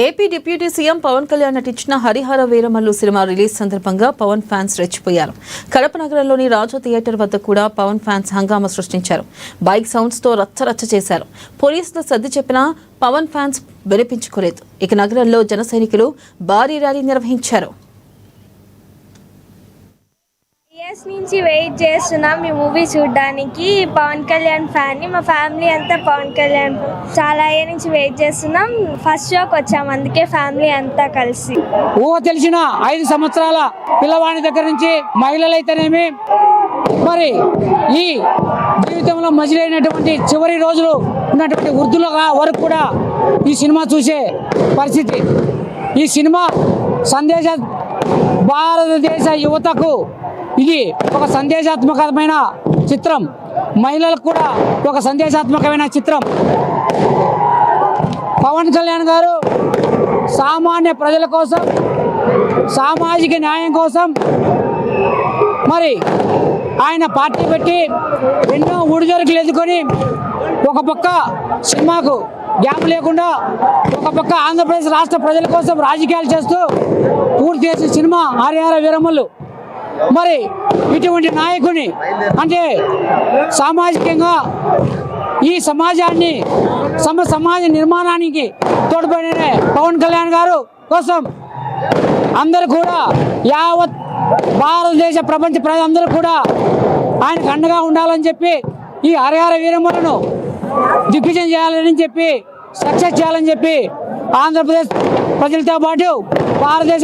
AP deputy CM Pawan Kalyan నటించిన Harihara Veeramallu cinema release సందర్భంగా Pawan fans రెచ్చిపోయారు. కడప నగరంలోని రాజు థియేటర్ వద్ద కూడా పవన్ ఫ్యాన్స్ హంగామా సృష్టించారు. బైక్ సౌండ్స్ తో రచ్చరచ్చ చేశారు. పోలీసులు సర్ది చెప్పినా పవన్ ఫ్యాన్స్ వినిపించుకోలేదు. ఇక నగరంలో జన సైనికులు భారీ ర్యాలీ నిర్వహించారు. ఇయర్స్ నుంచి వెయిట్ చేస్తున్నాం ఈ మూవీ చూడడానికి. పవన్ కళ్యాణ్ ఫ్యాన్ ని, మా ఫ్యామిలీ అంతా పవన్ కళ్యాణ్. చాలా ఇయర్ నుంచి వెయిట్ చేస్తున్నాం. ఫస్ట్ షోకి వచ్చాం, అందుకే ఫ్యామిలీ అంతా కలిసి. తెలిసిన 5 సంవత్సరాల పిల్లవాడి దగ్గర నుంచి మహిళలైతేనేమి, మరి ఈ జీవితంలో మజిలైనటువంటి చివరి రోజులు ఉన్నటువంటి వృద్ధుల వరకు కూడా ఈ సినిమా చూసే పరిస్థితి. ఈ సినిమా భారతదేశ యువతకు ఇది ఒక సందేశాత్మకమైన చిత్రం, మహిళలకు కూడా ఒక సందేశాత్మకమైన చిత్రం. పవన్ కళ్యాణ్ గారు సామాన్య ప్రజల కోసం, సామాజిక న్యాయం కోసం మరి ఆయన పార్టీ పెట్టి ఎన్నో ఊడిజోరుకులు ఎదుర్కొని ఒక పక్క సినిమాకు గ్యాప్ లేకుండా, ఒక పక్క ఆంధ్రప్రదేశ్ రాష్ట్ర ప్రజల కోసం రాజకీయాలు చేస్తూ పూర్తి చేసిన సినిమా హరిహర వీరమల్లు. మరి ఇటువంటి నాయకుని, అంటే సామాజికంగా ఈ సమాజాన్ని సమాజ నిర్మాణానికి తోడ్పడిన పవన్ కళ్యాణ్ గారు కోసం అందరూ కూడా, యావత్ భారతదేశ ప్రపంచ ప్రజలందరూ కూడా ఆయనకు అండగా ఉండాలని చెప్పి, ఈ హరిహర వీరమల్లును దిగ్విజయం చేయాలని చెప్పి, సక్సెస్ చేయాలని చెప్పి ఆంధ్రప్రదేశ్ ప్రజలతో పాటు భారతదేశ